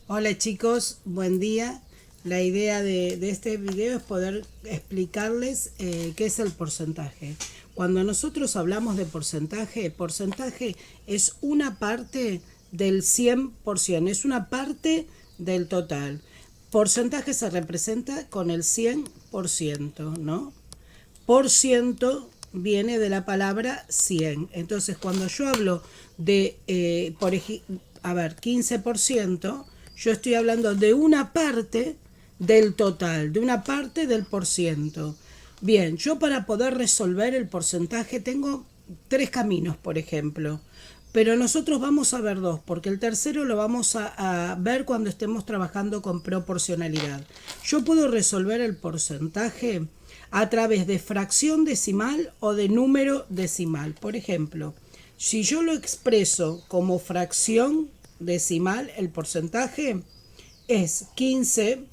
Hola chicos, buen día. La idea de este video es poder explicarles qué es el porcentaje. Cuando nosotros hablamos de porcentaje, porcentaje es una parte del 100%, es una parte del total. Porcentaje se representa con el 100%, ¿no? Por ciento viene de la palabra 100. Entonces, cuando yo hablo de, a ver, 15%, yo estoy hablando de una parte del total, de una parte del por ciento. Bien, yo para poder resolver el porcentaje tengo tres caminos, por ejemplo. Pero nosotros vamos a ver dos, porque el tercero lo vamos a ver cuando estemos trabajando con proporcionalidad. Yo puedo resolver el porcentaje a través de fracción decimal o de número decimal. Por ejemplo, si yo lo expreso como fracción decimal, el porcentaje es 15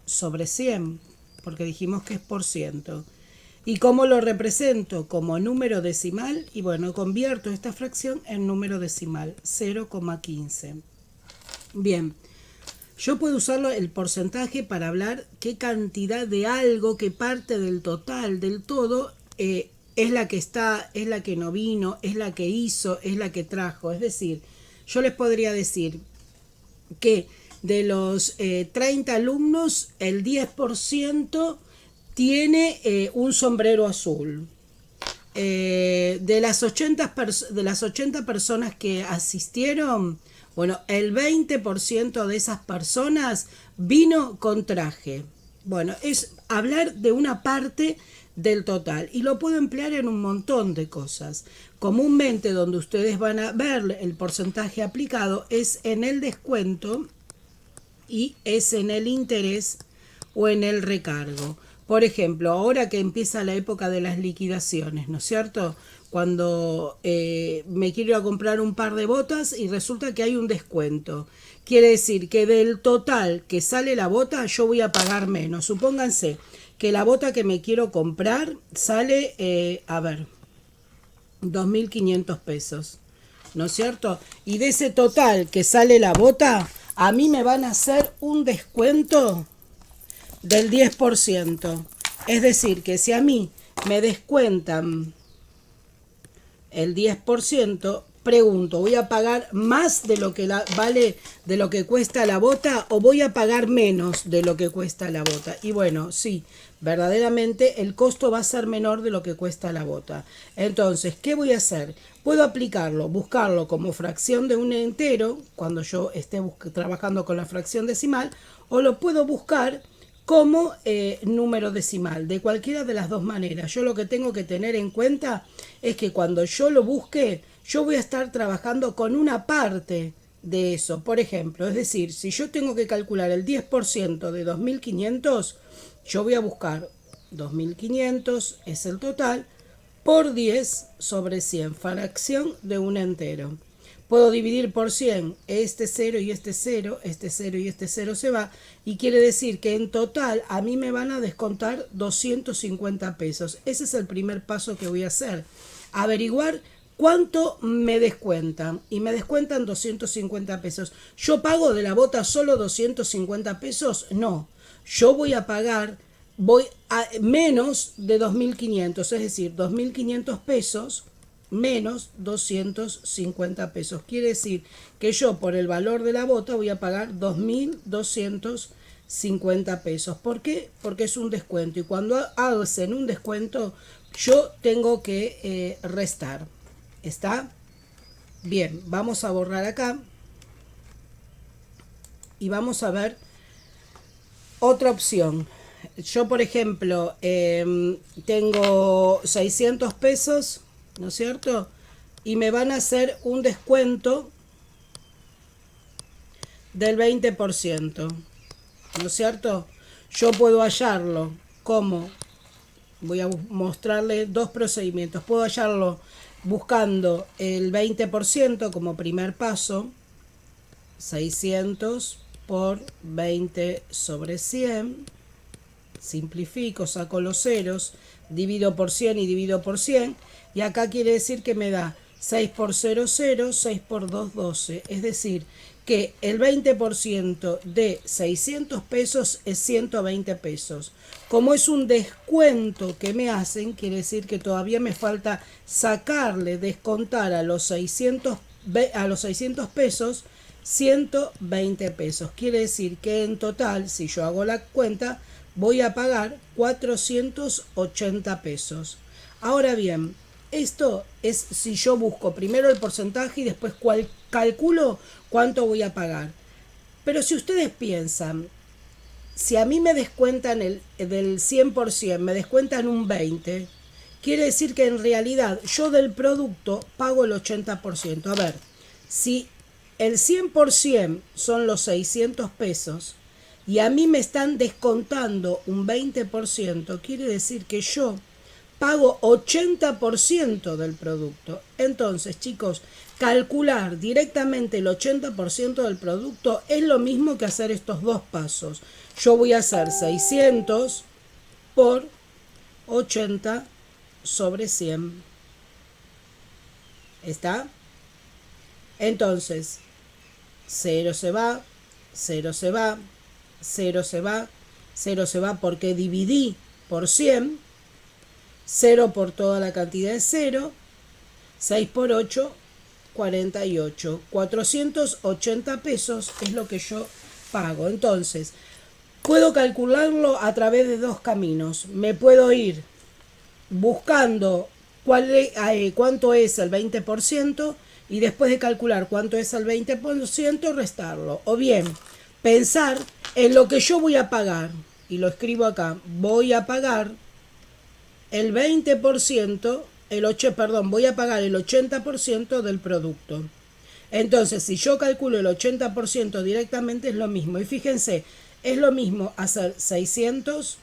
sobre 100, porque dijimos que es por ciento. ¿Y cómo lo represento? Como número decimal, y bueno, convierto esta fracción en número decimal, 0,15. Bien, yo puedo usarlo el porcentaje para hablar qué cantidad de algo, qué parte del total, del todo, es la que está, es la que no vino, es la que hizo, es la que trajo. Es decir, yo les podría decir que de los 30 alumnos, el 10% tiene un sombrero azul. De las 80 personas que asistieron, bueno, el 20% de esas personas vino con traje. Bueno, es hablar de una parte del total y lo puedo emplear en un montón de cosas. Comúnmente donde ustedes van a ver el porcentaje aplicado es en el descuento y es en el interés o en el recargo. Por ejemplo, ahora que empieza la época de las liquidaciones, ¿no es cierto? Cuando me quiero ir a comprar un par de botas y resulta que hay un descuento. Quiere decir que del total que sale la bota yo voy a pagar menos. Supónganse que la bota que me quiero comprar sale, 2.500 pesos, ¿no es cierto? Y de ese total que sale la bota, a mí me van a hacer un descuento del 10%. Es decir, que si a mí me descuentan el 10%, pregunto, ¿voy a pagar más de lo que vale, de lo que cuesta la bota, o voy a pagar menos de lo que cuesta la bota? Y bueno, sí, verdaderamente el costo va a ser menor de lo que cuesta la bota. Entonces, ¿qué voy a hacer? Puedo aplicarlo, buscarlo como fracción de un entero, cuando yo esté trabajando con la fracción decimal, o lo puedo buscar como número decimal, de cualquiera de las dos maneras. Yo lo que tengo que tener en cuenta es que cuando yo lo busque, yo voy a estar trabajando con una parte de eso. Por ejemplo, es decir, si yo tengo que calcular el 10% de 2.500, yo voy a buscar 2.500, es el total, por 10 sobre 100, fracción de un entero. Puedo dividir por 100 este 0 y este 0, este 0 y este 0 se va, y quiere decir que en total a mí me van a descontar 250 pesos. Ese es el primer paso que voy a hacer. Averiguar cuánto me descuentan, y me descuentan 250 pesos. ¿Yo pago de la bota solo 250 pesos? No, yo voy a pagar voy a menos de 2.500, es decir, 2.500 pesos menos 250 pesos. Quiere decir que yo por el valor de la bota voy a pagar 2.250 pesos. ¿Por qué? Porque es un descuento, y cuando hacen un descuento yo tengo que restar. ¿Está? Bien, vamos a borrar acá y vamos a ver otra opción. Yo, por ejemplo, tengo 600 pesos, ¿no es cierto? Y me van a hacer un descuento del 20%, ¿no es cierto? Yo puedo hallarlo como, voy a mostrarles dos procedimientos. Puedo hallarlo buscando el 20% como primer paso, 600 por 20 sobre 100. Simplifico, saco los ceros, divido por 100 y divido por 100, y acá quiere decir que me da 6 por 0, 0, 6 por 2, 12. Es decir, que el 20% de 600 pesos es 120 pesos. Como es un descuento que me hacen, quiere decir que todavía me falta sacarle, descontar a los 600 pesos 120 pesos. Quiere decir que en total, si yo hago la cuenta, voy a pagar 480 pesos. Ahora bien, esto es si yo busco primero el porcentaje y después calculo cuánto voy a pagar. Pero si ustedes piensan, si a mí me descuentan del 100%, me descuentan un 20%, quiere decir que en realidad yo del producto pago el 80%. A ver, si el 100% son los 600 pesos y a mí me están descontando un 20%, quiere decir que yo pago 80% del producto. Entonces, chicos, calcular directamente el 80% del producto es lo mismo que hacer estos dos pasos. Yo voy a hacer 600 por 80 sobre 100. ¿Está? Entonces, 0 se va, 0 se va, 0 se va, 0 se va porque dividí por 100, 0 por toda la cantidad de 0, 6 por 8, 48. 480 pesos es lo que yo pago. Entonces, puedo calcularlo a través de dos caminos. Me puedo ir buscando cuánto es el 20% y después de calcular cuánto es el 20%, restarlo. O bien, pensar en lo que yo voy a pagar. Y lo escribo acá. Voy a pagar el 20%, voy a pagar el 80% del producto. Entonces, si yo calculo el 80% directamente es lo mismo. Y fíjense, es lo mismo hacer 600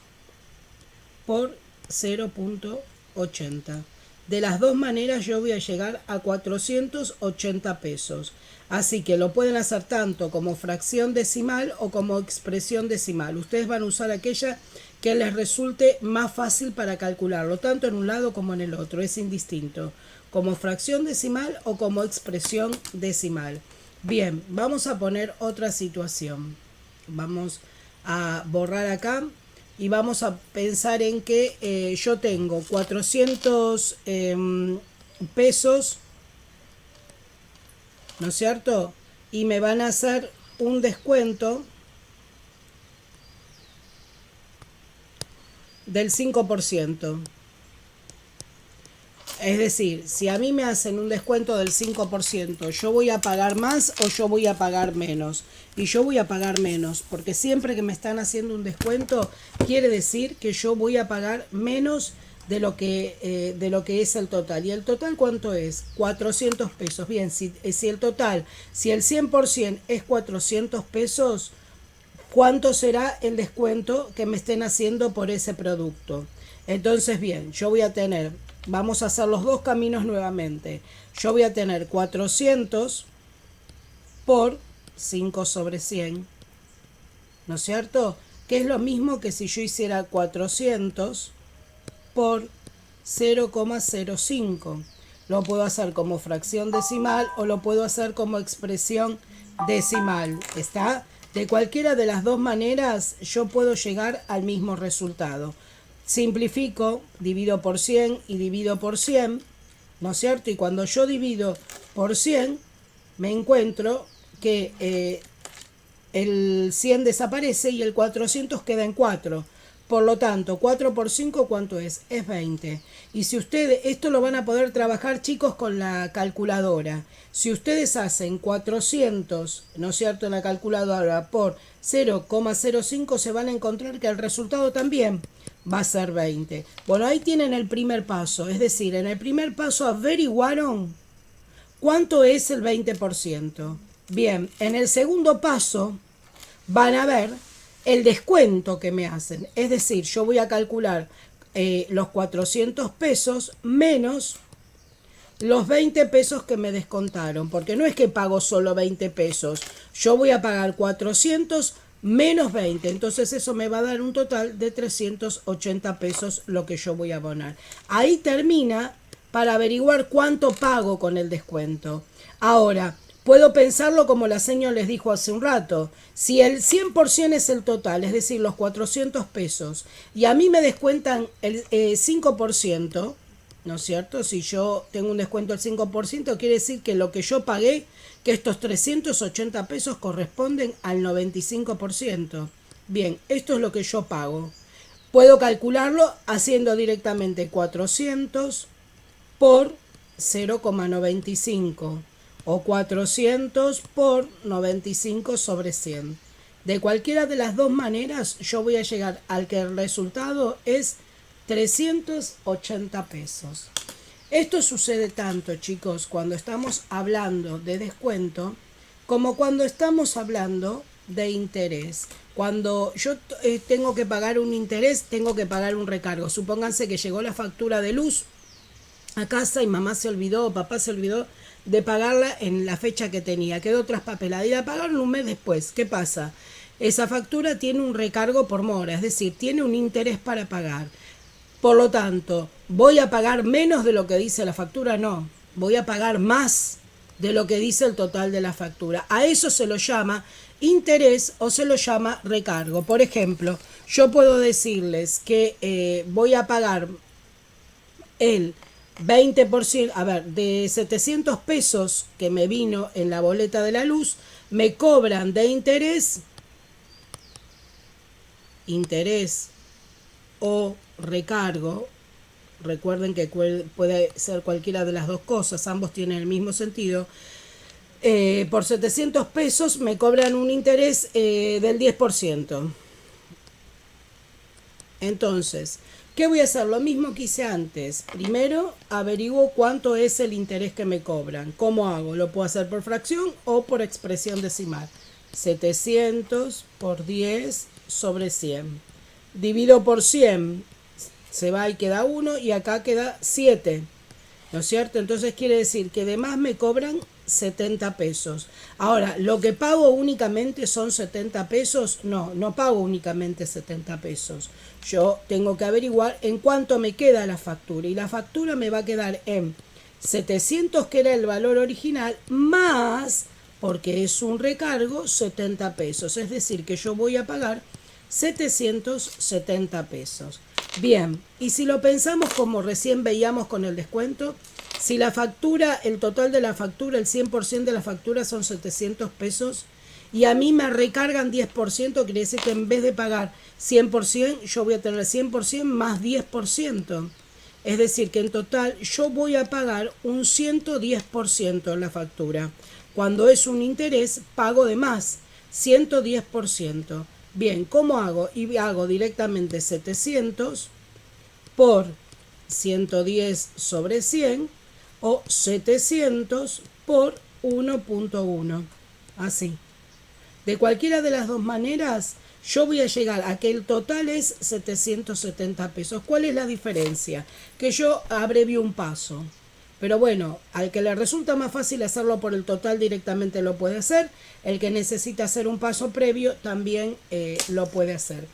por 0.80. De las dos maneras yo voy a llegar a 480 pesos. Así que lo pueden hacer tanto como fracción decimal o como expresión decimal. Ustedes van a usar aquella que les resulte más fácil para calcularlo, tanto en un lado como en el otro, es indistinto, como fracción decimal o como expresión decimal. Bien, vamos a poner otra situación. Vamos a borrar acá y vamos a pensar en que yo tengo 400 pesos, ¿no es cierto? Y me van a hacer un descuento del 5%. Es decir, si a mí me hacen un descuento del 5%, ¿yo voy a pagar más o yo voy a pagar menos? Y yo voy a pagar menos, porque siempre que me están haciendo un descuento, quiere decir que yo voy a pagar menos de lo que es el total. ¿Y el total cuánto es? 400 pesos. Bien, si el total, si el 100% es 400 pesos, ¿cuánto será el descuento que me estén haciendo por ese producto? Entonces, bien, yo voy a tener, vamos a hacer los dos caminos nuevamente. Yo voy a tener 400 por 5 sobre 100, ¿no es cierto? Que es lo mismo que si yo hiciera 400 por 0,05. Lo puedo hacer como fracción decimal o lo puedo hacer como expresión decimal. ¿Está? De cualquiera de las dos maneras yo puedo llegar al mismo resultado. Simplifico, divido por 100 y divido por 100, ¿no es cierto? Y cuando yo divido por 100, me encuentro que el 100 desaparece y el 400 queda en 4. Por lo tanto, 4 por 5, ¿cuánto es? Es 20. Y si ustedes, esto lo van a poder trabajar, chicos, con la calculadora. Si ustedes hacen 400, ¿no es cierto?, en la calculadora por 0,05, se van a encontrar que el resultado también va a ser 20. Bueno, ahí tienen el primer paso. Es decir, en el primer paso averiguaron cuánto es el 20%. Bien, en el segundo paso van a ver el descuento que me hacen. Es decir, yo voy a calcular los 400 pesos menos los 20 pesos que me descontaron. Porque no es que pago solo 20 pesos. Yo voy a pagar 400 menos 20. Entonces eso me va a dar un total de 380 pesos lo que yo voy a abonar. Ahí termina para averiguar cuánto pago con el descuento. Ahora, Puedo pensarlo como la señora les dijo hace un rato. Si el 100% es el total, es decir, los 400 pesos, y a mí me descuentan el 5%, ¿no es cierto? Si yo tengo un descuento del 5%, quiere decir que lo que yo pagué, que estos 380 pesos corresponden al 95%. Bien, esto es lo que yo pago. Puedo calcularlo haciendo directamente 400 por 0,95 o 400 por 95 sobre 100. De cualquiera de las dos maneras yo voy a llegar al que el resultado es 380 pesos. Esto sucede tanto, chicos, cuando estamos hablando de descuento como cuando estamos hablando de interés. Cuando yo tengo que pagar un interés, tengo que pagar un recargo. Supónganse que llegó la factura de luz a casa y mamá se olvidó, papá se olvidó de pagarla en la fecha que tenía. Quedó traspapelada y la pagaron un mes después. ¿Qué pasa? Esa factura tiene un recargo por mora, es decir, tiene un interés para pagar. Por lo tanto, ¿voy a pagar menos de lo que dice la factura? No, voy a pagar más de lo que dice el total de la factura. A eso se lo llama interés o se lo llama recargo. Por ejemplo, yo puedo decirles que voy a pagar el 20%, a ver, de 700 pesos que me vino en la boleta de la luz, me cobran de interés o recargo. Recuerden que puede ser cualquiera de las dos cosas, ambos tienen el mismo sentido. Por 700 pesos me cobran un interés del 10%. Entonces, ¿qué voy a hacer? Lo mismo que hice antes. Primero averiguo cuánto es el interés que me cobran. ¿Cómo hago? Lo puedo hacer por fracción o por expresión decimal. 700 por 10 sobre 100. Divido por 100. Se va y queda 1 y acá queda 7. ¿No es cierto? Entonces quiere decir que de más me cobran 70 pesos. Ahora, ¿lo que pago únicamente son 70 pesos? No, no pago únicamente 70 pesos. Yo tengo que averiguar en cuánto me queda la factura. Y la factura me va a quedar en 700, que era el valor original, más, porque es un recargo, 70 pesos. Es decir, que yo voy a pagar 770 pesos. Bien, y si lo pensamos como recién veíamos con el descuento, si la factura, el total de la factura, el 100% de la factura son 700 pesos y a mí me recargan 10%, quiere decir que en vez de pagar 100%, yo voy a tener 100% más 10%. Es decir, que en total yo voy a pagar un 110% en la factura. Cuando es un interés, pago de más, 110%. Bien, ¿cómo hago? Y hago directamente 700 por 110 sobre 100 o 700 por 1.1. Así. De cualquiera de las dos maneras, yo voy a llegar a que el total es 770 pesos. ¿Cuál es la diferencia? Que yo abrevio un paso. Pero bueno, al que le resulta más fácil hacerlo por el total directamente lo puede hacer. El que necesita hacer un paso previo también lo puede hacer.